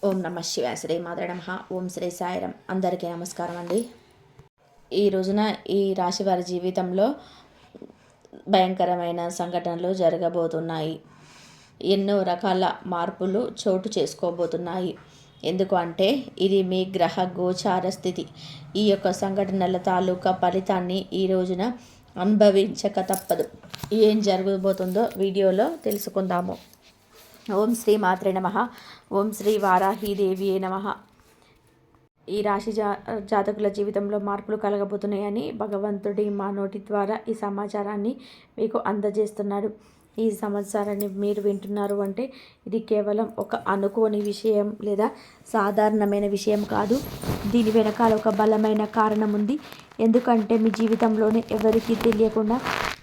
ఓం నమ శివాయ. శ్రీ మాత్రే నమః. ఓం శ్రీ సాయిరాం. అందరికీ నమస్కారం అండి. ఈ రోజున ఈ రాశి వారి జీవితంలో భయంకరమైన సంఘటనలు జరగబోతున్నాయి. ఎన్నో రకాల మార్పులు చోటు చేసుకోబోతున్నాయి. ఎందుకు అంటే ఇది మీ గ్రహ గోచార స్థితి. ఈ యొక్క సంఘటనల తాలూకా ఫలితాన్ని ఈ రోజున అనుభవించక తప్పదు. ఏం జరగబోతుందో వీడియోలో తెలుసుకుందాము. ఓం శ్రీ మాత్రే నమః. ఓం శ్రీ వారాహీదేవియే నమః. ఈ రాశి జాతకుల జీవితంలో మార్పులు కలగబోతున్నాయని భగవంతుడి మా నోటి ద్వారా ఈ సమాచారాన్ని మీకు అందజేస్తున్నాడు. ఈ సమాచారాన్ని మీరు వింటున్నారు అంటే ఇది కేవలం ఒక అనుకోని విషయం లేదా సాధారణమైన విషయం కాదు. దీని వెనకాల ఒక బలమైన కారణం ఉంది. ఎందుకంటే మీ జీవితంలోనే ఎవరికీ తెలియకుండా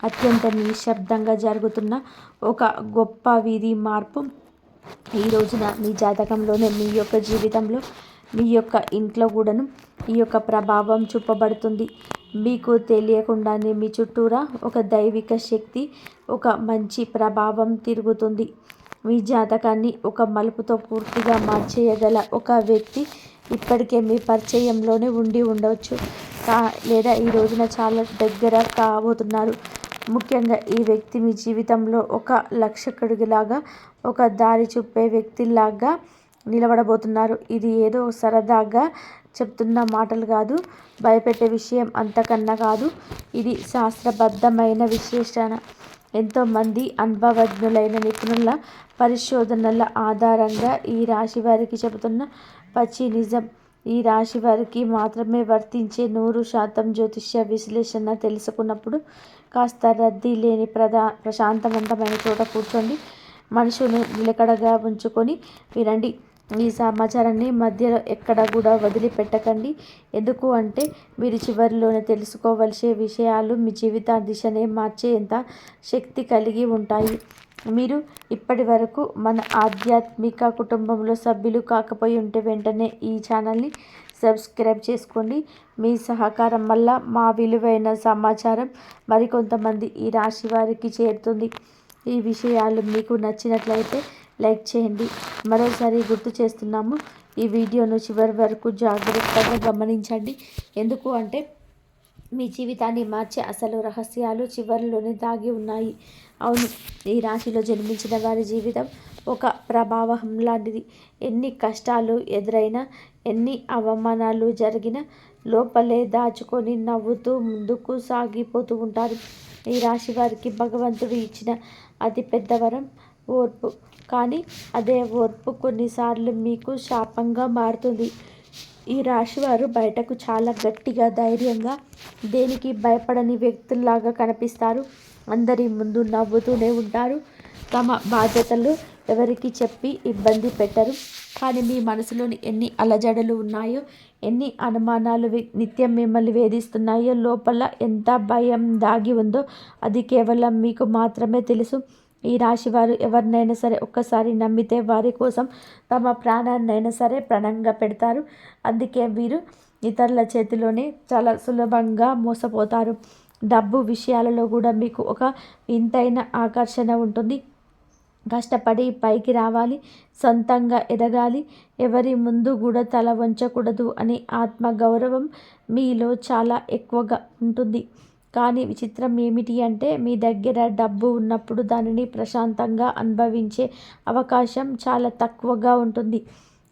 అత్యంత నిశ్శబ్దంగా జరుగుతున్న ఒక గొప్ప విధి మార్పు ఈ రోజున మీ జాతకంలోనే మీ యొక్క జీవితంలో మీ యొక్క ఇంట్లో కూడాను ఈ యొక్క ప్రభావం చూపబడుతుంది. మీకు తెలియకుండానే మీ చుట్టూరా ఒక దైవిక శక్తి, ఒక మంచి ప్రభావం తిరుగుతుంది. మీ జాతకాన్ని ఒక మలుపుతో పూర్తిగా మార్చేయగల ఒక వ్యక్తి ఇప్పటికే మీ పరిచయంలోనే ఉండి ఉండవచ్చు, లేదా ఈ రోజున చాలా దగ్గర కాబోతున్నారు. ముఖ్యంగా ఈ వ్యక్తి మీ జీవితంలో ఒక లక్షకుడిలాగా, ఒక దారి చూపే వ్యక్తిలాగా నిలబడబోతున్నారు. ఇది ఏదో సరదాగా చెప్తున్న మాటలు కాదు, భయపెట్టే విషయం అంతకన్నా కాదు. ఇది శాస్త్రబద్ధమైన విశ్లేషణ. ఎంతోమంది అనుభవజ్ఞులైన నిపుణుల పరిశోధనల ఆధారంగా ఈ రాశి వారికి చెబుతున్న పచ్చి నిజం. ఈ రాశి వారికి మాత్రమే వర్తించే 100% జ్యోతిష్య విశ్లేషణ తెలుసుకున్నప్పుడు కాస్త రద్దీ లేని ప్రశాంతవంతమైన చోట కూర్చోండి. మనసును నిలకడగా ఉంచుకొని వినండి. ఈ సమాచారాన్ని మధ్యలో ఎక్కడ కూడా వదిలిపెట్టకండి. ఎందుకు అంటే మీరు చివరిలోనే తెలుసుకోవలసే విషయాలు మీ జీవిత దిశనే మార్చేంత శక్తి కలిగి ఉంటాయి. మీరు ఇప్పటి వరకు మన ఆధ్యాత్మిక కుటుంబంలో సభ్యులు కాకపోయి ఉంటే వెంటనే ఈ ఛానల్ని సబ్స్క్రైబ్ చేసుకోండి. మీ సహకారం వల్ల మా విలువైన సమాచారం మరికొంతమంది ఈ రాశి వారికి చేరుతుంది. ఈ విషయాలు మీకు నచ్చినట్లయితే లైక్ చేయండి. మరోసారి గుర్తు చేస్తున్నాము, ఈ వీడియోను చివరి వరకు జాగ్రత్తగా గమనించండి. ఎందుకు అంటే మీ జీవితాన్ని మార్చే అసలు రహస్యాలు చివరిలోనే దాగి ఉన్నాయి. అవును, ఈ రాశిలో జన్మించిన వారి జీవితం ఒక ప్రభావం లాంటిది. ఎన్ని కష్టాలు ఎదురైనా, ఎన్ని అవమానాలు జరిగినా లోపలే దాచుకొని నవ్వుతూ ముందుకు సాగిపోతూ ఉంటారు. ఈ రాశి వారికి భగవంతుడు ఇచ్చిన అతి పెద్ద వరం ఓర్పు. కానీ అదే ఓర్పు కొన్నిసార్లు మీకు శాపంగా మారుతుంది. ఈ రాశివారు బయటకు చాలా గట్టిగా, ధైర్యంగా, దేనికి భయపడని వ్యక్తుల్లాగా కనిపిస్తారు. అందరి ముందు నవ్వుతూనే ఉంటారు. తమ బాధ్యతలు ఎవరికి చెప్పి ఇబ్బంది పెట్టరు. కానీ మీ మనసులోని ఎన్ని అలజడులు ఉన్నాయో, ఎన్ని అనుమానాలు నిత్యం మిమ్మల్ని వేధిస్తున్నాయో, లోపల ఎంత భయం దాగి ఉందో అది కేవలం మీకు మాత్రమే తెలుసు. ఈ రాశివారు ఎవరినైనా సరే ఒక్కసారి నమ్మితే వారి కోసం తమ ప్రాణాన్నైనా సరే ప్రణంగా పెడతారు. అందుకే వీరు ఇతరుల చేతిలోనే చాలా సులభంగా మోసపోతారు. డబ్బు విషయాలలో కూడా మీకు ఒక వింతైన ఆకర్షణ ఉంటుంది. కష్టపడి పైకి రావాలి, సొంతంగా ఎదగాలి, ఎవరి ముందు కూడా తల వంచకూడదు అనే ఆత్మగౌరవం మీలో చాలా ఎక్కువగా ఉంటుంది. కానీ విచిత్రం ఏమిటి అంటే మీ దగ్గర డబ్బు ఉన్నప్పుడు దానిని ప్రశాంతంగా అనుభవించే అవకాశం చాలా తక్కువగా ఉంటుంది.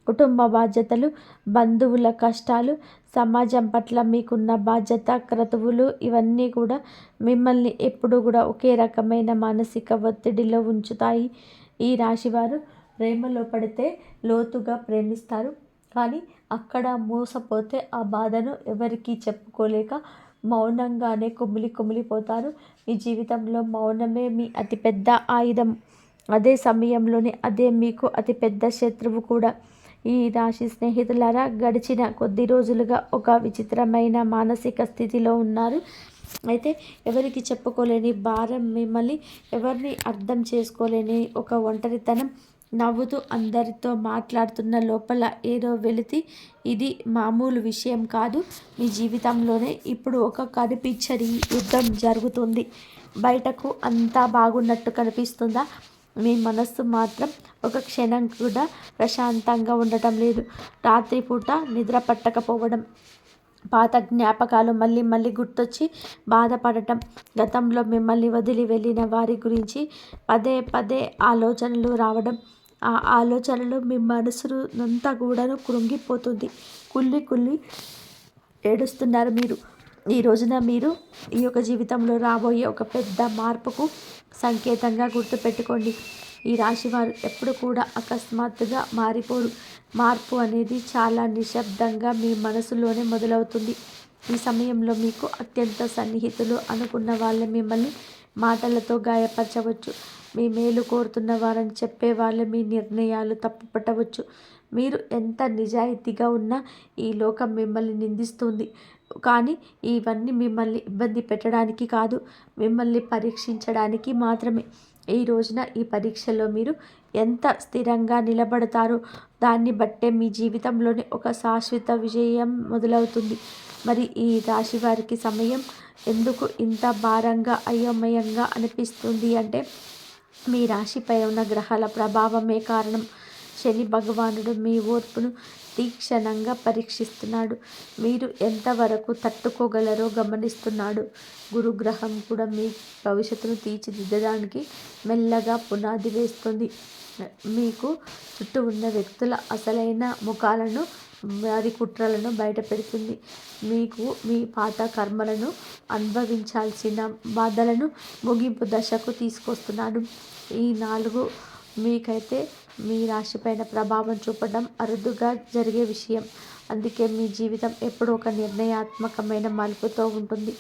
కుటుంబ బాధ్యతలు, బంధువుల కష్టాలు, సమాజం పట్ల మీకున్న బాధ్యత, క్రతువులు ఇవన్నీ కూడా మిమ్మల్ని ఎప్పుడు కూడా ఒకే రకమైన మానసిక ఒత్తిడిలో ఉంచుతాయి. ఈ రాశివారు ప్రేమలో పడితే లోతుగా ప్రేమిస్తారు. కానీ అక్కడ మోసపోతే ఆ బాధను ఎవరికీ చెప్పుకోలేక మౌనంగానే కుమిలిపోతారు. మీ జీవితంలో మౌనమే మీ అతిపెద్ద ఆయుధం. అదే సమయంలోనే అదే మీకు అతిపెద్ద శత్రువు కూడా. ఈ రాశి స్నేహితులారా, గడిచిన కొద్ది రోజులుగా ఒక విచిత్రమైన మానసిక స్థితిలో ఉన్నారు. అయితే ఎవరికి చెప్పుకోలేని భారం, మిమ్మల్ని ఎవరిని అర్థం చేసుకోలేని ఒక ఒంటరితనం, నవ్వుతూ అందరితో మాట్లాడుతున్న లోపల ఏదో వెలితి. ఇది మామూలు విషయం కాదు. మీ జీవితంలోనే ఇప్పుడు ఒక కనిపించని యుద్ధం జరుగుతుంది. బయటకు అంతా బాగున్నట్టు కనిపిస్తుందా? మీ మనస్సు మాత్రం ఒక క్షణం కూడా ప్రశాంతంగా ఉండటం లేదు. రాత్రిపూట నిద్ర పట్టకపోవడం, పాత జ్ఞాపకాలు మళ్ళీ మళ్ళీ గుర్తొచ్చి బాధపడటం, గతంలో మిమ్మల్ని వదిలి వెళ్ళిన వారి గురించి పదే పదే ఆలోచనలు రావడం, ఆ ఆలోచనలు మీ మనసునంతా కూడాను కృంగిపోతుంది. కుళ్ళి కుళ్ళి ఏడుస్తున్నారు మీరు. ఈ రోజున మీరు ఈ యొక్క జీవితంలో రాబోయే ఒక పెద్ద మార్పుకు సంకేతంగా గుర్తుపెట్టుకోండి. ఈ రాశివారు ఎప్పుడు కూడా అకస్మాత్తుగా మారిపోరు. మార్పు అనేది చాలా నిశ్శబ్దంగా మీ మనసులోనే మొదలవుతుంది. ఈ సమయంలో మీకు అత్యంత సన్నిహితులు అనుకున్న వాళ్ళు మిమ్మల్ని మాటలతో గాయపరచవచ్చు. మీ మేలు కోరుతున్న వారని చెప్పే వాళ్ళు మీ నిర్ణయాలు తప్పుపట్టవచ్చు. మీరు ఎంత నిజాయితీగా ఉన్నా ఈ లోకం మిమ్మల్ని నిందిస్తుంది. కానీ ఇవన్నీ మిమ్మల్ని ఇబ్బంది పెట్టడానికి కాదు, మిమ్మల్ని పరీక్షించడానికి మాత్రమే. ఈ రోజున ఈ పరీక్షలో మీరు ఎంత స్థిరంగా నిలబడతారో దాన్ని బట్టే మీ జీవితంలోని ఒక శాశ్వత విజయం మొదలవుతుంది. మరి ఈ రాశి వారికి సమయం ఎందుకు ఇంత భారంగా అయోమయంగా అనిపిస్తుంది అంటే మీ రాశిపై ఉన్న గ్రహాల ప్రభావమే కారణం. శని భగవానుడు మీ ఓర్పును తీక్షణంగా పరీక్షిస్తున్నాడు. మీరు ఎంతవరకు తట్టుకోగలరో గమనిస్తున్నాడు. గురుగ్రహం కూడా మీ భవిష్యత్తును తీర్చిదిద్దడానికి మెల్లగా పునాది వేస్తుంది. మీకు చుట్టూ ఉన్న వ్యక్తుల అసలైన ముఖాలను, వారి కుట్రలను బయటపెడుతుంది. మీకు మీ పాత కర్మలను, అనుభవించాల్సిన బాధలను ముగింపు దశకు తీసుకొస్తున్నాడు. ఈ 4 మీకైతే మీ రాశిపైన ప్రభావం చూపడం అరుదుగా జరిగే విషయం. అందుకే మీ జీవితం ఎప్పుడూ ఒక నిర్ణయాత్మకమైన మలుపుతో ఉంటుంది.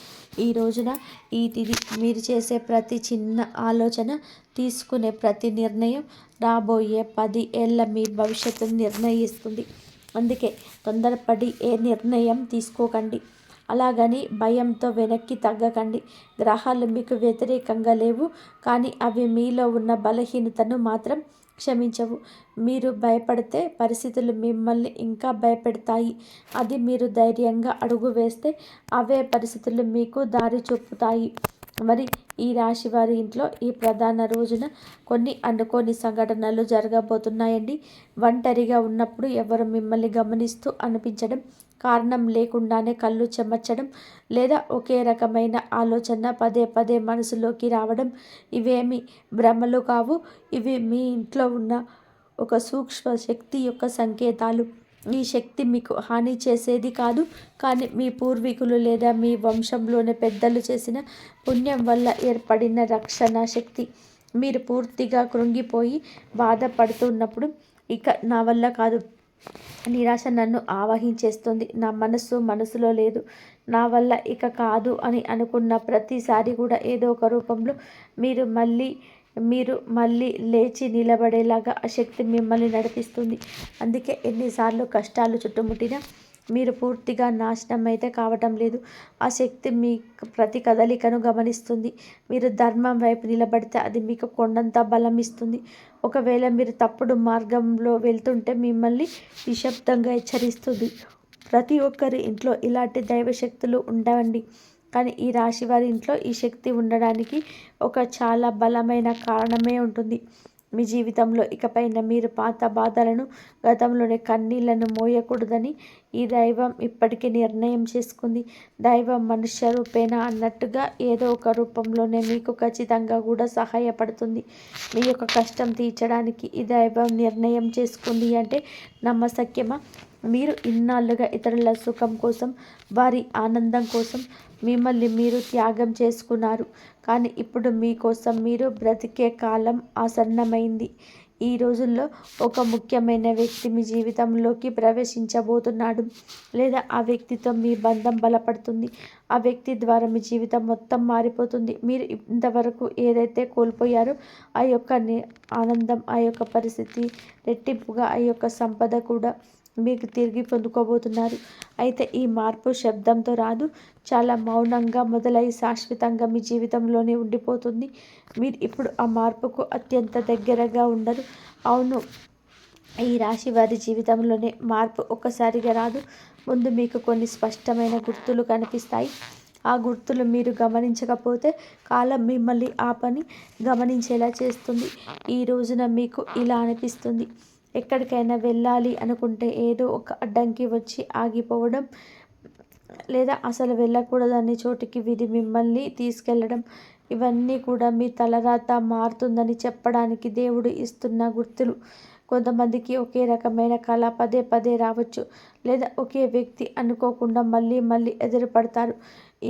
ఈ రోజున ఈ తిథి మీరు చేసే ప్రతి చిన్న ఆలోచన, తీసుకునే ప్రతి నిర్ణయం రాబోయే 10 ఏళ్ళ మీ భవిష్యత్తును నిర్ణయిస్తుంది. అందుకే తొందరపడి ఏ నిర్ణయం తీసుకోకండి. అలాగని భయంతో వెనక్కి తగ్గకండి. గ్రహాలు మీకు వ్యతిరేకంగా లేవు, కానీ అవి మీలో ఉన్న బలహీనతను మాత్రం క్షమించవు. మీరు భయపడితే పరిస్థితులు మిమ్మల్ని ఇంకా భయపెడతాయి. అది మీరు ధైర్యంగా అడుగు వేస్తే అవే పరిస్థితులు మీకు దారి చూపుతాయి. మరి ఈ రాశి వారి ఇంట్లో ఈ ప్రధాన రోజున కొన్ని అనుకోని సంఘటనలు జరగబోతున్నాయండి. ఒంటరిగా ఉన్నప్పుడు ఎవరు మిమ్మల్ని గమనిస్తూ అనిపించడం, కారణం లేకుండానే కళ్ళు చెమర్చడం, లేదా ఒకే రకమైన ఆలోచన పదే పదే మనసులోకి రావడం, ఇవేమి భ్రమలు కావు. ఇవి మీ ఇంట్లో ఉన్న ఒక సూక్ష్మ శక్తి యొక్క సంకేతాలు. ఈ శక్తి మీకు హాని చేసేది కాదు, కానీ మీ పూర్వీకులు లేదా మీ వంశంలోని పెద్దలు చేసిన పుణ్యం వల్ల ఏర్పడిన రక్షణ శక్తి. మీరు పూర్తిగా కృంగిపోయి బాధపడుతున్నప్పుడు ఇక నా వల్ల కాదు, నిరాశ నన్ను ఆవహించేస్తుంది, నా మనసులో లేదు, నా వల్ల ఇక కాదు అని అనుకున్న ప్రతిసారి కూడా ఏదో ఒక రూపంలో మీరు మళ్ళీ లేచి నిలబడేలాగా ఆ శక్తి మిమ్మల్ని నడిపిస్తుంది. అందుకే ఎన్నిసార్లు కష్టాలు చుట్టుముట్టినా మీరు పూర్తిగా నాశనం అయితే కావటం లేదు. ఆ శక్తి మీ ప్రతి కదలికను గమనిస్తుంది. మీరు ధర్మం వైపు నిలబడితే అది మీకు కొండంత బలం ఇస్తుంది. ఒకవేళ మీరు తప్పుడు మార్గంలో వెళ్తుంటే మిమ్మల్ని నిశ్శబ్దంగా హెచ్చరిస్తుంది. ప్రతి ఒక్కరి ఇంట్లో ఇలాంటి దైవశక్తులు ఉండవండి, కానీ ఈ రాశి వారి ఇంట్లో ఈ శక్తి ఉండడానికి ఒక చాలా బలమైన కారణమే ఉంటుంది. మీ జీవితంలో ఇకపైన మీరు పాత బాధలను, గతంలోని కన్నీళ్లను మోయకూడదని ఈ దైవం ఇప్పటికీ నిర్ణయం చేసుకుంది. దైవం మనుష్య రూపేణ అన్నట్టుగా ఏదో ఒక రూపంలోనే మీకు ఖచ్చితంగా కూడా సహాయపడుతుంది. మీ యొక్క కష్టం తీర్చడానికి ఈ దైవం నిర్ణయం చేసుకుంది అంటే నమ్మశక్యమా? మీరు ఇన్నాళ్ళుగా ఇతరుల సుఖం కోసం, వారి ఆనందం కోసం మిమ్మల్ని మీరు త్యాగం చేసుకున్నారు. కానీ ఇప్పుడు మీకోసం మీరు బ్రతికే కాలం ఆసన్నమైంది. ఈ రోజుల్లో ఒక ముఖ్యమైన వ్యక్తి మీ జీవితంలోకి ప్రవేశించబోతున్నాడు, లేదా ఆ వ్యక్తితో మీ బంధం బలపడుతుంది. ఆ వ్యక్తి ద్వారా మీ జీవితం మొత్తం మారిపోతుంది. మీరు ఇంతవరకు ఏదైతే కోల్పోయారో ఆ యొక్క ఆనందం, ఆ యొక్క పరిస్థితి, రెట్టింపుగా ఆ యొక్క సంపద కూడా మీకు తిరిగి పొందుకోబోతున్నారు. అయితే ఈ మార్పు శబ్దంతో రాదు, చాలా మౌనంగా మొదలై శాశ్వతంగా మీ జీవితంలోనే ఉండిపోతుంది. మీరు ఇప్పుడు ఆ మార్పుకు అత్యంత దగ్గరగా ఉండరు. అవును, ఈ రాశి వారి జీవితంలోనే మార్పు ఒక్కసారిగా రాదు. ముందు మీకు కొన్ని స్పష్టమైన గుర్తులు కనిపిస్తాయి. ఆ గుర్తులు మీరు గమనించకపోతే కాలం మిమ్మల్ని ఆ పని గమనించేలా చేస్తుంది. ఈ రోజున మీకు ఇలా అనిపిస్తుంది, ఎక్కడికైనా వెళ్ళాలి అనుకుంటే ఏదో ఒక అడ్డంకి వచ్చి ఆగిపోవడం, లేదా అసలు వెళ్ళకూడదని చోటికి విధి మిమ్మల్ని తీసుకెళ్ళడం, ఇవన్నీ కూడా మీ తలరాత మారుతుందని చెప్పడానికి దేవుడు ఇస్తున్న గుర్తులు. కొంతమందికి ఒకే రకమైన కళ పదే పదే రావచ్చు, లేదా ఒకే వ్యక్తి అనుకోకుండా మళ్ళీ మళ్ళీ ఎదురుపడతారు.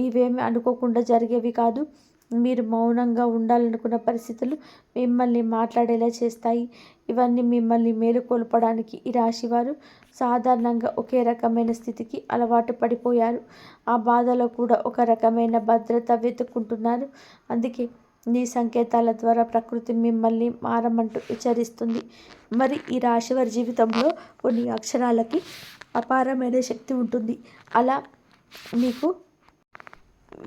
ఇవేమి అనుకోకుండా జరిగేవి కాదు. మీరు మౌనంగా ఉండాలనుకున్న పరిస్థితులు మిమ్మల్ని మాట్లాడేలా చేస్తాయి. ఇవన్నీ మిమ్మల్ని మేలుకొల్పడానికి. ఈ రాశివారు సాధారణంగా ఒకే రకమైన స్థితికి అలవాటు పడిపోయారు. ఆ బాధలో కూడా ఒక రకమైన భద్రత వెతుక్కుంటున్నారు. అందుకే ఈ సంకేతాల ద్వారా ప్రకృతి మిమ్మల్ని మారమంటూ హెచ్చరిస్తుంది. మరి ఈ రాశివారి జీవితంలో కొన్ని అక్షరాలకి అపారమైన శక్తి ఉంటుంది. అలా మీకు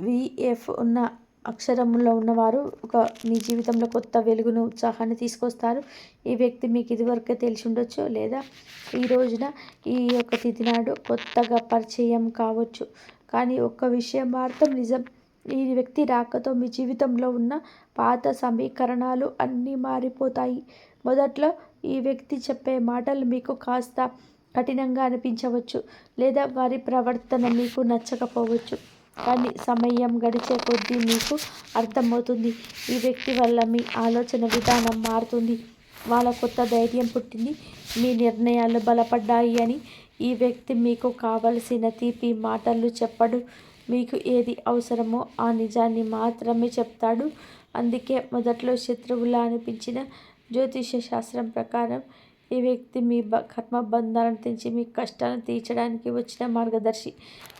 విఎఫ్ ఉన్న అక్షరంలో ఉన్నవారు మీ జీవితంలో కొత్త వెలుగును, ఉత్సాహాన్ని తీసుకొస్తారు. ఈ వ్యక్తి మీకు ఇదివరకే తెలిసి ఉండొచ్చు, లేదా ఈ రోజున ఈ యొక్క తిథి నాడు కొత్తగా పరిచయం కావచ్చు. కానీ ఒక్క విషయం మాత్రం నిజం, ఈ వ్యక్తి రాకతో మీ జీవితంలో ఉన్న పాత సమీకరణాలు అన్నీ మారిపోతాయి. మొదట్లో ఈ వ్యక్తి చెప్పే మాటలు మీకు కాస్త కఠినంగా అనిపించవచ్చు, లేదా వారి ప్రవర్తన మీకు నచ్చకపోవచ్చు. కానీ సమయం గడిచే కొద్దీ మీకు అర్థమవుతుంది, ఈ వ్యక్తి వల్ల మీ ఆలోచన విధానం మారుతుంది, వాళ్ళ కొత్త ధైర్యం పుట్టింది, మీ నిర్ణయాలు బలపడ్డాయి అని. ఈ వ్యక్తి మీకు కావలసిన తీపి మాటలు చెప్పడు, మీకు ఏది అవసరమో ఆ నిజాన్ని మాత్రమే చెప్తాడు. అందుకే మొదట్లో శత్రువులా అనిపించిన జ్యోతిష శాస్త్రం ప్రకారం ఈ వ్యక్తి మీ కర్మబంధాలను తెంచి మీ కష్టాలను తీర్చడానికి వచ్చిన మార్గదర్శి.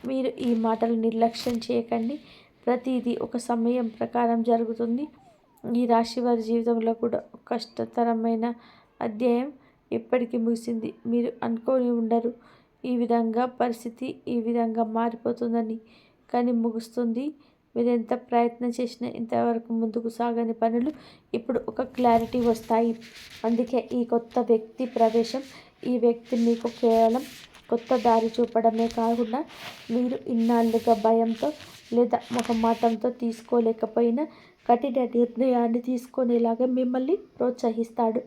మీరు ఈ మాటలు నిర్లక్ష్యం చేయకండి. ప్రతిదీ ఒక సమయం ప్రకారం జరుగుతుంది. ఈ రాశి వారి జీవితంలో కూడా కష్టతరమైన అధ్యాయం ఇప్పటికీ ముగిసింది. మీరు అనుకోని ఉండరు ఈ విధంగా పరిస్థితి ఈ విధంగా మారిపోతుందని, కానీ ముగుస్తుంది. మీరు ఎంత ప్రయత్నం చేసినా ఇంతవరకు ముందుకు సాగని పనులు ఇప్పుడు ఒక క్లారిటీ వస్తాయి. అందుకే ఈ కొత్త వ్యక్తి ప్రవేశం. ఈ వ్యక్తి మీకు కేవలం కొత్త దారి చూపడమే కాకుండా, మీరు ఇన్నాళ్ళుగా భయంతో లేదా మొహమాటంతో తీసుకోలేకపోయిన కఠిన నిర్ణయాన్ని తీసుకునేలాగా మిమ్మల్ని ప్రోత్సహిస్తాడు.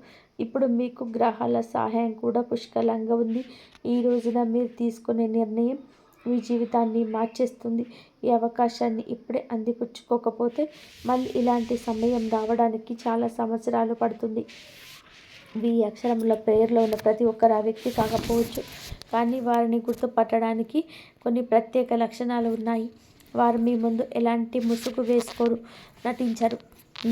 ఇప్పుడు మీకు గ్రహాల సహాయం కూడా పుష్కలంగా ఉంది. ఈ రోజున మీరు తీసుకునే నిర్ణయం మీ జీవితాన్ని మార్చేస్తుంది. ఈ అవకాశాన్ని ఇప్పుడే అందిపుచ్చుకోకపోతే మళ్ళీ ఇలాంటి సమయం రావడానికి చాలా సంవత్సరాలు పడుతుంది. వి అక్షరంలో పేరులో ఉన్న ప్రతి ఒక్కరు ఆ వ్యక్తి కాకపోవచ్చు, కానీ వారిని గుర్తుపట్టడానికి కొన్ని ప్రత్యేక లక్షణాలు ఉన్నాయి. వారు మీ ముందు ఎలాంటి ముసుగు వేసుకోరు, నటించరు.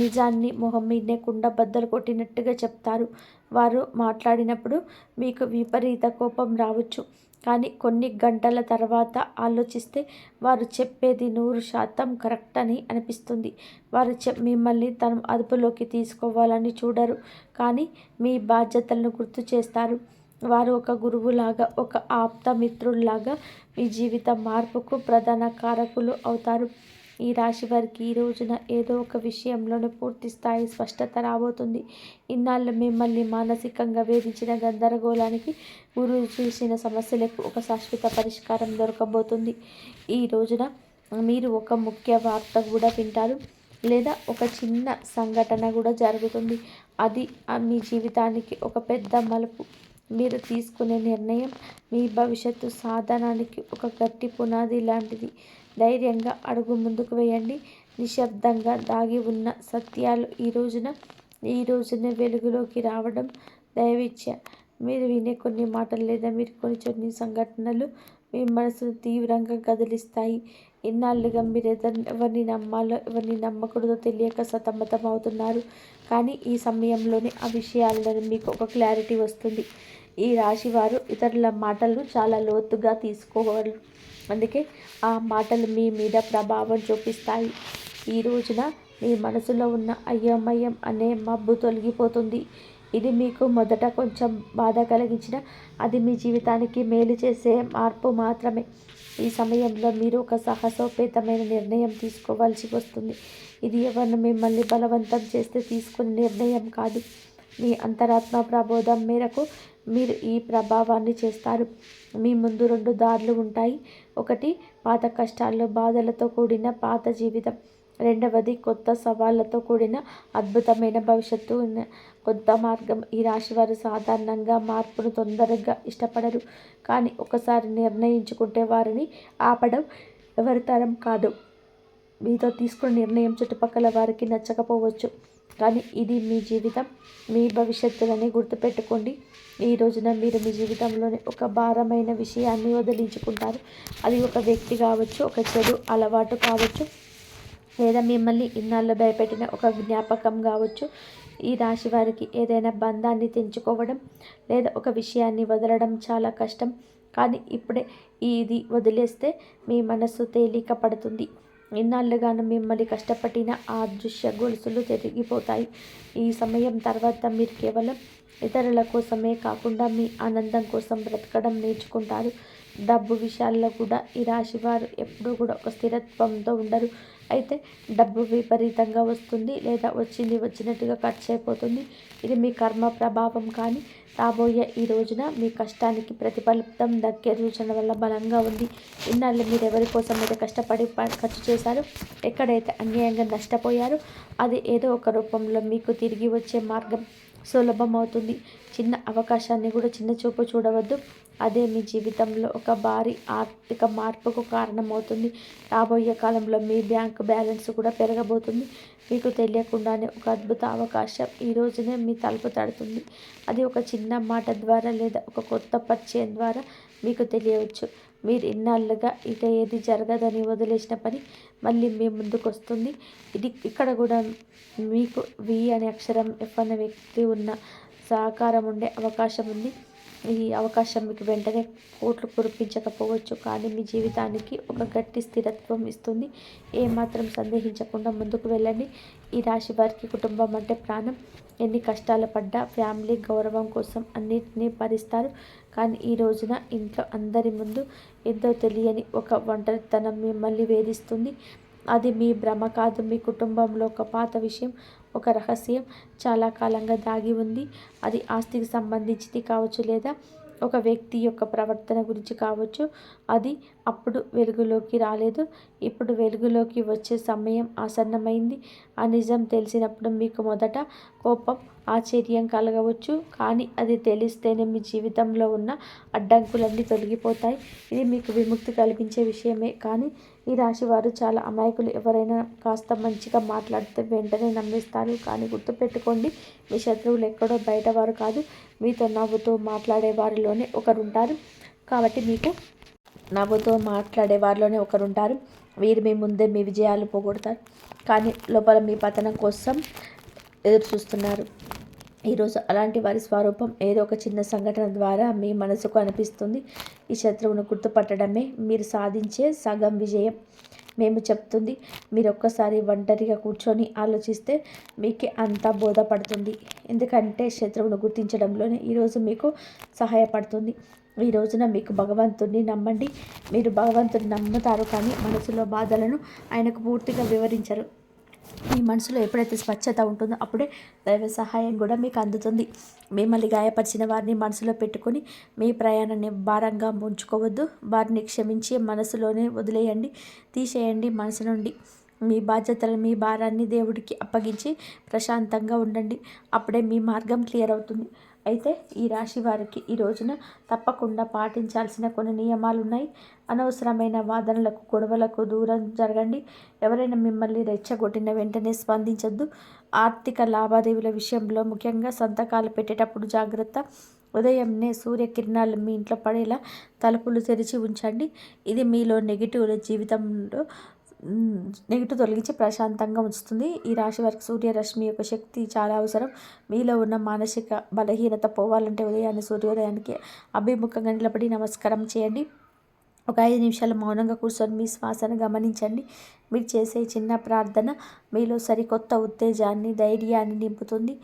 నిజాన్ని మొహం మీదనే కుండ బద్దలు కొట్టినట్టుగా చెప్తారు. వారు మాట్లాడినప్పుడు మీకు విపరీత కోపం రావచ్చు, కానీ కొన్ని గంటల తర్వాత ఆలోచిస్తే వారు చెప్పేది 100% కరెక్ట్ అని అనిపిస్తుంది. వారు మిమ్మల్ని తన అదుపులోకి తీసుకోవాలని చూడరు, కానీ మీ బాధ్యతలను గుర్తు చేస్తారు. వారు ఒక గురువులాగా, ఒక ఆప్త మిత్రుల్లాగా మీ జీవిత మార్పుకు ప్రధాన కారకులు అవుతారు. ఈ రాశి వారికి ఈ రోజున ఏదో ఒక విషయంలోనే పూర్తి స్థాయి స్పష్టత రాబోతుంది. ఇన్నాళ్ళు మిమ్మల్ని మానసికంగా వేధించిన గందరగోళానికి, గురువు చూసిన సమస్యలకు ఒక శాశ్వత పరిష్కారం దొరకబోతుంది. ఈ రోజున మీరు ఒక ముఖ్య వార్త కూడా వింటారు, లేదా ఒక చిన్న సంఘటన కూడా జరుగుతుంది. అది మీ జీవితానికి ఒక పెద్ద మలుపు. మీరు తీసుకునే నిర్ణయం మీ భవిష్యత్తు సాధనానికి ఒక గట్టి పునాది లాంటిది. ధైర్యంగా అడుగు ముందుకు వేయండి. నిశ్శబ్దంగా దాగి ఉన్న సత్యాలు ఈ రోజునే వెలుగులోకి రావడం దైవేచ్ఛ. మీరు వినే కొన్ని మాటలు లేదా మీరు కొన్ని సంఘటనలు మీ మనసును తీవ్రంగా కదిలిస్తాయి. ఇన్నాళ్ళుగా మీరు ఎవరిని నమ్మాలో ఎవరిని నమ్మకూడదో తెలియక సతమతం అవుతున్నారు, కానీ ఈ సమయంలోనే ఆ విషయాలలో మీకు ఒక క్లారిటీ వస్తుంది. ఈ రాశి వారు ఇతరుల మాటలను చాలా లోతుగా తీసుకోగలరు, అందుకే ఆ మాటలు మీ మీద ప్రభావం చూపిస్తాయి. ఈ రోజున మీ మనసులో ఉన్న అయోమయం అనే మబ్బు తొలగిపోతుంది. ఇది మీకు మొదట కొంచెం బాధ కలిగించిన, అది మీ జీవితానికి మేలు చేసే మార్పు మాత్రమే. ఈ సమయంలో మీరు ఒక సాహసోపేతమైన నిర్ణయం తీసుకోవాల్సి వస్తుంది. ఇది ఎవరిని మిమ్మల్ని బలవంతం చేస్తే తీసుకునే నిర్ణయం కాదు. మీ అంతరాత్మ ప్రబోధం మేరకు మీరు ఈ ప్రభావాన్ని చేస్తారు. మీ ముందు 2 దారులు ఉంటాయి. ఒకటి పాత కష్టాల్లో బాధలతో కూడిన పాత జీవితం. రెండవది కొత్త సవాళ్లతో కూడిన అద్భుతమైన భవిష్యత్తు కొత్త మార్గం. ఈ రాశివారు సాధారణంగా మార్పును తొందరగా ఇష్టపడరు. కానీ ఒకసారి నిర్ణయించుకుంటే వారిని ఆపడం ఎవరి తరం కాదు. మీతో తీసుకున్న నిర్ణయం చుట్టుపక్కల వారికి నచ్చకపోవచ్చు, కానీ ఇది మీ జీవితం, మీ భవిష్యత్తులని గుర్తుపెట్టుకోండి. ఈ రోజున మీరు మీ జీవితంలోని ఒక భారమైన విషయాన్ని వదిలించుకుంటారు. అది ఒక వ్యక్తి కావచ్చు, ఒక చెడు అలవాటు కావచ్చు, లేదా మిమ్మల్ని ఇన్నాళ్ళు భయపెట్టిన ఒక జ్ఞాపకం కావచ్చు. ఈ రాశి వారికి ఏదైనా బంధాన్ని తెంచుకోవడం లేదా ఒక విషయాన్ని వదలడం చాలా కష్టం. కానీ ఇప్పుడే ఇది వదిలేస్తే మీ మనసు తేలిక పడుతుంది. ఇన్నాళ్ళుగాను మిమ్మల్ని కష్టపడిన ఆ దృశ్య గొలుసులు తిరిగిపోతాయి. ఈ సమయం తర్వాత మీరు కేవలం ఇతరుల కోసమే కాకుండా మీ ఆనందం కోసం బ్రతకడం నేర్చుకుంటారు. డబ్బు విషయాల్లో కూడా ఈ రాశి వారు ఎప్పుడూ కూడా ఒక స్థిరత్వంతో ఉండరు. అయితే డబ్బు విపరీతంగా వస్తుంది లేదా వచ్చినట్టుగా ఖర్చు అయిపోతుంది. ఇది మీ కర్మ ప్రభావం. కానీ రాబోయే ఈ రోజున మీ కష్టానికి ప్రతిఫలితం దక్కే సూచన వల్ల బలంగా ఉంది. ఇన్నాళ్ళు మీరు ఎవరి కోసం అయితే కష్టపడి ఖర్చు చేశారో, ఎక్కడైతే అన్యాయంగా నష్టపోయారో, అది ఏదో ఒక రూపంలో మీకు తిరిగి వచ్చే మార్గం సులభమవుతుంది. చిన్న అవకాశాన్ని కూడా చిన్న చూపు చూడవద్దు. అదే మీ జీవితంలో ఒక భారీ ఆర్థిక మార్పుకు కారణమవుతుంది. రాబోయే కాలంలో మీ బ్యాంకు బ్యాలెన్స్ కూడా పెరగబోతుంది. మీకు తెలియకుండానే ఒక అద్భుత అవకాశం ఈ రోజునే మీ తలుపు తడుతుంది. అది ఒక చిన్న మాట ద్వారా లేదా ఒక కొత్త పరిచయం ద్వారా మీకు తెలియవచ్చు. మీరు ఇన్నాళ్ళుగా ఇక ఏది జరగదని వదిలేసిన పని మళ్ళీ మీ ముందుకు వస్తుంది. ఇక్కడ కూడా మీకు వి అనే అక్షరం, ఎఫ్ అనే వ్యక్తి ఉన్న సహకారం ఉండే అవకాశం ఉంది. ఈ అవకాశం మీకు వెంటనే కోట్లు కురిపించకపోవచ్చు, కానీ మీ జీవితానికి ఒక గట్టి స్థిరత్వం ఇస్తుంది. ఏమాత్రం సందేహించకుండా ముందుకు వెళ్ళండి. ఈ రాశి వారికి కుటుంబం అంటే ప్రాణం. ఎన్ని కష్టాలు పడ్డా ఫ్యామిలీ గౌరవం కోసం అన్నిటినీ భరిస్తారు. కానీ ఈ రోజున ఇంట్లో అందరి ముందు ఎంతో తెలియని ఒక ఒంటరితనం మిమ్మల్ని వేధిస్తుంది. అది మీ భ్రమ కాదు. మీ కుటుంబంలో ఒక పాత విషయం, ఒక రహస్యం చాలా కాలంగా దాగి ఉంది. అది ఆస్తికి సంబంధించింది కావచ్చు, లేదా ఒక వ్యక్తి యొక్క ప్రవర్తన గురించి కావచ్చు. అది అప్పుడు వెలుగులోకి రాలేదు. ఇప్పుడు వెలుగులోకి వచ్చే సమయం ఆసన్నమైంది. ఆ నిజం తెలిసినప్పుడు మీకు మొదట కోపం, ఆశ్చర్యం కలగవచ్చు. కానీ అది తెలిస్తేనే మీ జీవితంలో ఉన్న అడ్డంకులన్నీ తొలగిపోతాయి. ఇది మీకు విముక్తి కల్పించే విషయమే. కానీ ఈ రాశి వారు చాలా అమాయకులు. ఎవరైనా కాస్త మంచిగా మాట్లాడితే వెంటనే నమ్మేస్తారు. కానీ గుర్తుపెట్టుకోండి, మీ శత్రువులు ఎక్కడో బయటవారు కాదు, మీతో నవ్వుతూ మాట్లాడే వారిలోనే ఒకరుంటారు. కాబట్టి మీకు నవ్వుతూ మాట్లాడే వారిలోనే ఒకరుంటారు. వీరు మీ ముందే మీ విజయాలు పోగొడతారు, కానీ లోపల మీ పతనం కోసం ఎదురు చూస్తున్నారు. ఈరోజు అలాంటి వారి స్వరూపం ఏదో ఒక చిన్న సంఘటన ద్వారా మీ మనసుకు అనిపిస్తుంది. ఈ శత్రువును గుర్తుపట్టడమే మీరు సాధించే సగం విజయం. మేము చెప్తుంది మీరు ఒక్కసారి ఒంటరిగా కూర్చొని ఆలోచిస్తే మీకే అంతా బోధపడుతుంది. ఎందుకంటే శత్రువును గుర్తించడంలోనే ఈరోజు మీకు సహాయపడుతుంది. ఈ రోజున మీకు భగవంతుడిని నమ్మండి. మీరు భగవంతుడిని నమ్ముతారు, కానీ మనసులో బాధలను ఆయనకు పూర్తిగా వివరించరు. మీ మనసులో ఎప్పుడైతే స్వచ్ఛత ఉంటుందో అప్పుడే దైవ సహాయం కూడా మీకు అందుతుంది. మిమ్మల్ని గాయపరిచిన వారిని మనసులో పెట్టుకొని మీ ప్రయాణాన్ని భారంగా ఉంచుకోవద్దు. వారిని క్షమించి మనసులోనే వదిలేయండి, తీసేయండి మనసు నుండి. మీ బాధ్యతలను, మీ భారాన్ని దేవుడికి అప్పగించి ప్రశాంతంగా ఉండండి. అప్పుడే మీ మార్గం క్లియర్ అవుతుంది. అయితే ఈ రాశి వారికి ఈ రోజున తప్పకుండా పాటించాల్సిన కొన్ని నియమాలు ఉన్నాయి. అనవసరమైన వాదనలకు, గొడవలకు దూరం జరగండి. ఎవరైనా మిమ్మల్ని రెచ్చగొట్టిన వెంటనే స్పందించొద్దు. ఆర్థిక లావాదేవీల విషయంలో ముఖ్యంగా సంతకాలు పెట్టేటప్పుడు జాగ్రత్త. ఉదయంనే సూర్యకిరణాలు మీ ఇంట్లో పడేలా తలుపులు తెరిచి ఉంచండి. ఇది మీలో జీవితంలో నెగిటివ్ తొలగించి ప్రశాంతంగా ఉంచుతుంది. ఈ రాశి వారికి సూర్యరశ్మి యొక్క శక్తి చాలా అవసరం. మీలో ఉన్న మానసిక బలహీనత పోవాలంటే ఉదయాన్నే సూర్యోదయానికి అభిముఖంగా నిలబడి నమస్కారం చేయండి. ఒక 5 నిమిషాలు మౌనంగా కూర్చొని మీ శ్వాసను గమనించండి. మీరు చేసే చిన్న ప్రార్థన మీలో సరికొత్త ఉత్తేజాన్ని, ధైర్యాన్ని నింపుతుంది.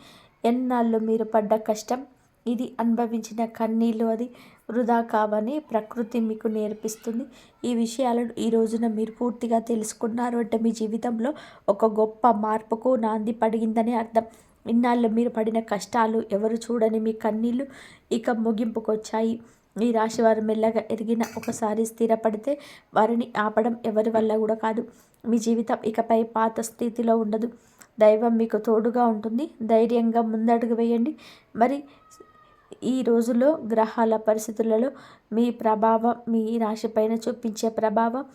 ఎన్నాళ్ళు మీరు పడ్డ కష్టం, ఇది అనుభవించిన కన్నీళ్ళు అది వృధా కావని ప్రకృతి మీకు నేర్పిస్తుంది. ఈ విషయాలను ఈ రోజున మీరు పూర్తిగా తెలుసుకున్నారు అంటే మీ జీవితంలో ఒక గొప్ప మార్పుకు నాంది పడిగిందని అర్థం. ఇన్నాళ్ళు మీరు పడిన కష్టాలు, ఎవరు చూడని మీ కన్నీళ్ళు ఇక ముగింపుకొచ్చాయి. ఈ రాశి వారు మెల్లగా ఎదిగిన ఒకసారి స్థిరపడితే వారిని ఆపడం ఎవరి వల్ల కూడా కాదు. మీ జీవితం ఇకపై పాత స్థితిలో ఉండదు. దైవం మీకు తోడుగా ఉంటుంది. ధైర్యంగా ముందడుగు వేయండి. మరి ఈ రోజుల్లో గ్రహాల పరిస్థితులలో మీ ప్రభావం, మీ రాశిపైన చూపించే ప్రభావం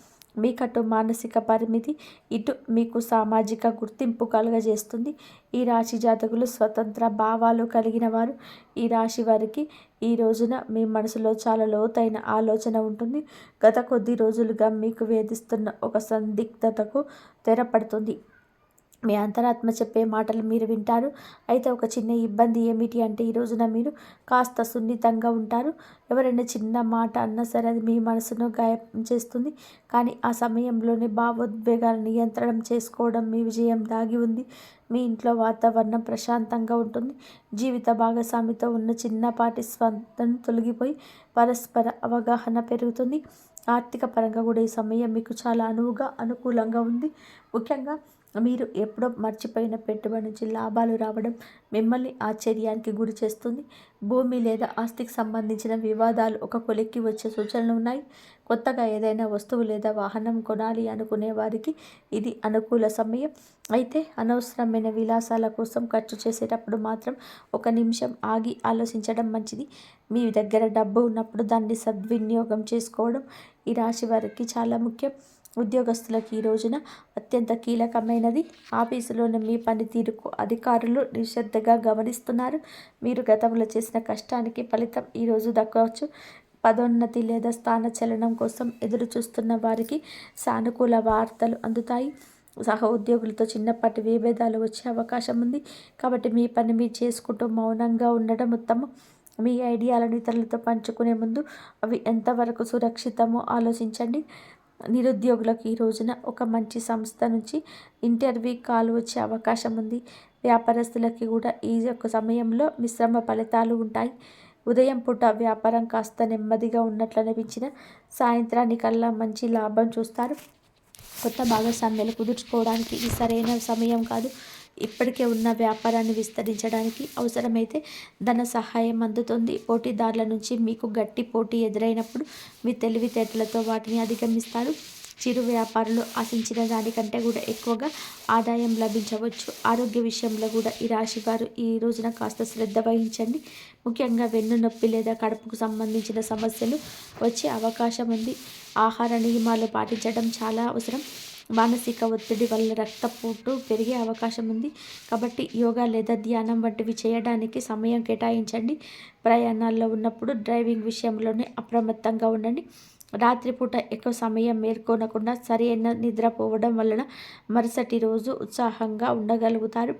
మీకటు మానసిక పరిమితి, ఇటు మీకు సామాజిక గుర్తింపు కలుగజేస్తుంది. ఈ రాశి జాతకులు స్వతంత్ర భావాలు కలిగిన వారు. ఈ రాశి వారికి ఈ రోజున మీ మనసులో చాలా లోతైన ఆలోచన ఉంటుంది. గత కొద్ది రోజులుగా మీకు వేధిస్తున్న ఒక సందిగ్ధతకు తెరపడుతుంది. మీ అంతరాత్మ చెప్పే మాటలు మీరు వింటారు. అయితే ఒక చిన్న ఇబ్బంది ఏమిటి అంటే ఈ రోజున మీరు కాస్త సున్నితంగా ఉంటారు. ఎవరైనా చిన్న మాట అన్నా సరే అది మీ మనసును గాయం చేస్తుంది. కానీ ఆ సమయంలోనే భావోద్వేగాలు నియంత్రణ చేసుకోవడం మీ విజయం దాగి ఉంది. మీ ఇంట్లో వాతావరణం ప్రశాంతంగా ఉంటుంది. జీవిత భాగస్వామితో ఉన్న చిన్నపాటి స్పందన తొలగిపోయి పరస్పర అవగాహన పెరుగుతుంది. ఆర్థిక పరంగా కూడా ఈ సమయం మీకు చాలా అనుకూలంగా ఉంది. ముఖ్యంగా మీరు ఎప్పుడో మర్చిపోయిన పెట్టుబడి నుంచి లాభాలు రావడం మిమ్మల్ని ఆశ్చర్యానికి గురి చేస్తుంది. భూమి లేదా ఆస్తికి సంబంధించిన వివాదాలు ఒక కొలిక్కి వచ్చే సూచనలు ఉన్నాయి. కొత్తగా ఏదైనా వస్తువు లేదా వాహనం కొనాలి అనుకునే వారికి ఇది అనుకూల సమయం. అయితే అనవసరమైన విలాసాల కోసం ఖర్చు చేసేటప్పుడు మాత్రం ఒక నిమిషం ఆగి ఆలోచించడం మంచిది. మీ దగ్గర డబ్బు ఉన్నప్పుడు దాన్ని సద్వినియోగం చేసుకోవడం ఈ రాశి వారికి చాలా ముఖ్యం. ఉద్యోగస్తులకు ఈ రోజున అత్యంత కీలకమైనది. ఆఫీసులోని మీ పనితీరుకు అధికారులు నిశ్రద్ధగా గమనిస్తున్నారు. మీరు గతంలో చేసిన కష్టానికి ఫలితం ఈరోజు దక్కవచ్చు. పదోన్నతి లేదా స్థానచలనం కోసం ఎదురు చూస్తున్న వారికి సానుకూల వార్తలు అందుతాయి. సహ ఉద్యోగులతో చిన్నపాటి విభేదాలు వచ్చే అవకాశం ఉంది. కాబట్టి మీ పని మీరు చేసుకుంటూ మౌనంగా ఉండడం ఉత్తమం. మీ ఐడియాలను ఇతరులతో పంచుకునే ముందు అవి ఎంతవరకు సురక్షితమో ఆలోచించండి. నిరుద్యోగులకు ఈ రోజున ఒక మంచి సంస్థ నుంచి ఇంటర్వ్యూ కాల్ వచ్చే అవకాశం ఉంది. వ్యాపారస్తులకి కూడా ఈ యొక్క సమయంలో మిశ్రమ ఫలితాలు ఉంటాయి. ఉదయం పూట వ్యాపారం కాస్త నెమ్మదిగా ఉన్నట్లు అనిపించిన సాయంత్రానికల్లా మంచి లాభం చూస్తారు. కొత్త భాగస్వామ్యాలు కుదుర్చుకోవడానికి ఇది సరైన సమయం కాదు. ఇప్పటికే ఉన్న వ్యాపారాన్ని విస్తరించడానికి అవసరమైతే ధన సహాయం అందుతుంది. పోటీదారుల నుంచి మీకు గట్టి పోటీ ఎదురైనప్పుడు మీ తెలివితేటలతో వాటిని అధిగమిస్తారు. చిరు వ్యాపారులు ఆశించిన దానికంటే కూడా ఎక్కువగా ఆదాయం లభించవచ్చు. ఆరోగ్య విషయంలో కూడా ఈ రాశి వారు ఈ రోజున కాస్త శ్రద్ధ వహించండి. ముఖ్యంగా వెన్ను నొప్పి లేదా కడుపుకు సంబంధించిన సమస్యలు వచ్చే అవకాశం ఉంది. ఆహార నియమాలు పాటించడం చాలా అవసరం. మానసిక ఒత్తిడి వల్ల రక్తపోటు పెరిగే అవకాశం ఉంది. కాబట్టి యోగా లేదా ధ్యానం వంటివి చేయడానికి సమయం కేటాయించండి. ప్రయాణాల్లో ఉన్నప్పుడు డ్రైవింగ్ విషయంలోనే అప్రమత్తంగా ఉండండి. రాత్రిపూట ఎక్కువ సమయం మేల్కొనకుండా సరైన నిద్రపోవడం వలన మరుసటి రోజు ఉత్సాహంగా ఉండగలుగుతారు.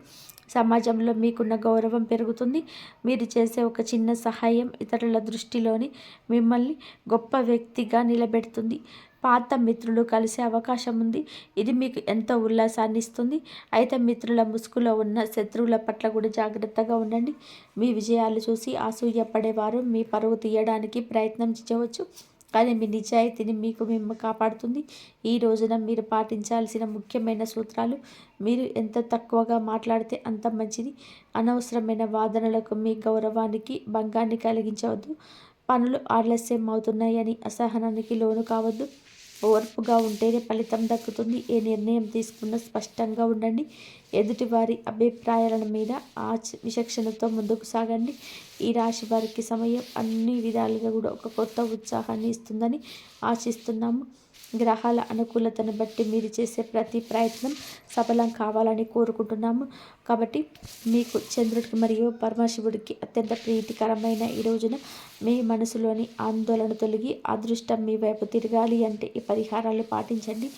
సమాజంలో మీకున్న గౌరవం పెరుగుతుంది. మీరు చేసే ఒక చిన్న సహాయం ఇతరుల దృష్టిలోని మిమ్మల్ని గొప్ప వ్యక్తిగా నిలబెడుతుంది. పాత మిత్రులు కలిసే అవకాశం ఉంది. ఇది మీకు ఎంతో ఉల్లాసాన్ని ఇస్తుంది. అయితే మిత్రుల ముసుగులో ఉన్న శత్రువుల పట్ల కూడా జాగ్రత్తగా ఉండండి. మీ విజయాలు చూసి అసూయపడేవారు మీ పరువు తీయడానికి ప్రయత్నం చేయవచ్చు. కానీ మీ నిజాయితీని మేము కాపాడుతుంది. ఈ రోజున మీరు పాటించాల్సిన ముఖ్యమైన సూత్రాలు: మీరు ఎంత తక్కువగా మాట్లాడితే అంత మంచిది. అనవసరమైన వాదనలకు మీ గౌరవానికి భంగాన్ని కలిగించవద్దు. పనులు ఆలస్యం అవుతున్నాయని అసహనానికి లోను కావద్దు. ఓర్పుగా ఉంటేనే ఫలితం దక్కుతుంది. ఏ నిర్ణయం తీసుకున్నా స్పష్టంగా ఉండండి. ఎదుటివారి అభిప్రాయాల మీద విచక్షణతో ముందుకు సాగండి. ఈ రాశి వారికి సమయం అన్ని విధాలుగా కూడా ఒక కొత్త ఉత్సాహాన్ని ఇస్తుందని ఆశిస్తున్నాము. గ్రహాల అనుకూలతను బట్టి మీరు చేసే ప్రతి ప్రయత్నం సఫలం కావాలని కోరుకుంటున్నాము. కాబట్టి మీకు చంద్రుడికి మరియు పరమశివుడికి అత్యంత ప్రీతికరమైన ఈ రోజున మీ మనసులోని ఆందోళన తొలగి అదృష్టం మీ వైపు తిరగాలి అంటే ఈ పరిహారాలు పాటించండి.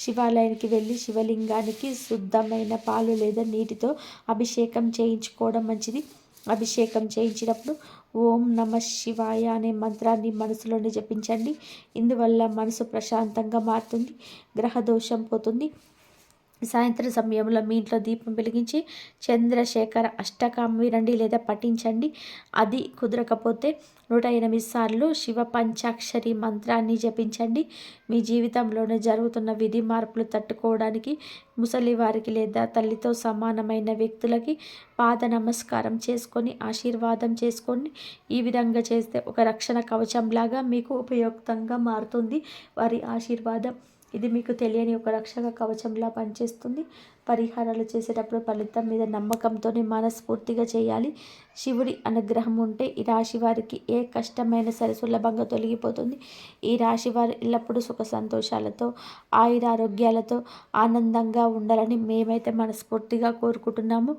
శివాలయానికి వెళ్ళి శివలింగానికి శుద్ధమైన పాలు లేదా నీటితో అభిషేకం చేయించుకోవడం మంచిది. అభిషేకం చేయించినప్పుడు ఓం నమ శివాయ అనే మంత్రాన్ని మనసులోనే జపించండి. ఇందువల్ల మనసు ప్రశాంతంగా మారుతుంది. గ్రహ దోషం పోతుంది. సాయంత్రం సమయంలో మీ ఇంట్లో దీపం వెలిగించి చంద్రశేఖర అష్టకం వినండి లేదా పఠించండి. అది కుదరకపోతే 108 సార్లు శివ పంచాక్షరి మంత్రాన్ని జపించండి. మీ జీవితంలోనే జరుగుతున్న విధి మార్పులు తట్టుకోవడానికి ముసలి వారికి లేదా తల్లితో సమానమైన వ్యక్తులకి పాద నమస్కారం చేసుకొని ఆశీర్వాదం చేసుకోండి. ఈ విధంగా చేస్తే ఒక రక్షణ కవచంలాగా మీకు ఉపయుక్తంగా మారుతుంది వారి ఆశీర్వాదం. ఇది మీకు తెలియని ఒక రక్షక కవచంలా పనిచేస్తుంది. పరిహారాలు చేసేటప్పుడు ఫలితం మీద నమ్మకంతోనే మనస్ఫూర్తిగా చేయాలి. శివుడి అనుగ్రహం ఉంటే ఈ రాశి వారికి ఏ కష్టమైనా సరే సులభంగా తొలగిపోతుంది. ఈ రాశి వారు ఎల్లప్పుడూ సుఖ సంతోషాలతో ఆయురారోగ్యాలతో ఆనందంగా ఉండాలని మేమైతే మనస్ఫూర్తిగా కోరుకుంటున్నాము.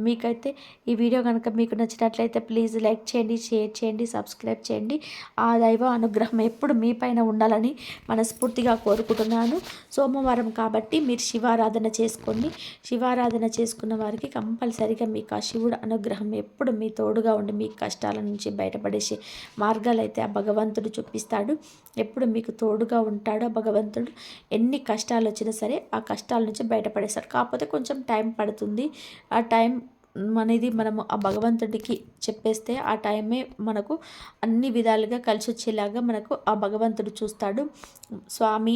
మీకైతే ఈ వీడియో కనుక మీకు నచ్చినట్లయితే ప్లీజ్ లైక్ చేయండి, షేర్ చేయండి, సబ్స్క్రైబ్ చేయండి. ఆ దైవ అనుగ్రహం ఎప్పుడు మీ పైన ఉండాలని మనస్ఫూర్తిగా కోరుకుంటున్నాను. సోమవారం కాబట్టి మీరు శివారాధన చేసుకోండి. శివారాధన చేసుకున్న వారికి కంపల్సరిగా మీకు ఆ శివుడు అనుగ్రహం ఎప్పుడు మీ తోడుగా ఉండి మీ కష్టాల నుంచి బయటపడేసే మార్గాలు అయితే ఆ భగవంతుడు చూపిస్తాడు. ఎప్పుడు మీకు తోడుగా ఉంటాడో భగవంతుడు. ఎన్ని కష్టాలు వచ్చినా సరే ఆ కష్టాల నుంచి బయటపడేస్తాడు. కాకపోతే కొంచెం టైం పడుతుంది. ఆ టైం అనేది మనము ఆ భగవంతుడికి చెప్పేస్తే ఆ టైమే మనకు అన్ని విధాలుగా కలిసి వచ్చేలాగా మనకు ఆ భగవంతుడు చూస్తాడు. స్వామి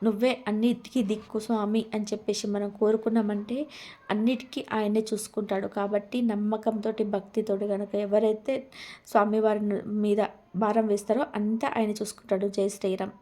నువ్వే అన్నిటికీ దిక్కు స్వామి అని చెప్పేసి మనం కోరుకున్నామంటే అన్నిటికీ ఆయనే చూసుకుంటాడు. కాబట్టి నమ్మకంతో భక్తితో కనుక ఎవరైతే స్వామివారి మీద భారం వేస్తారో అంతా ఆయన చూసుకుంటాడు. జై శ్రీరామ్.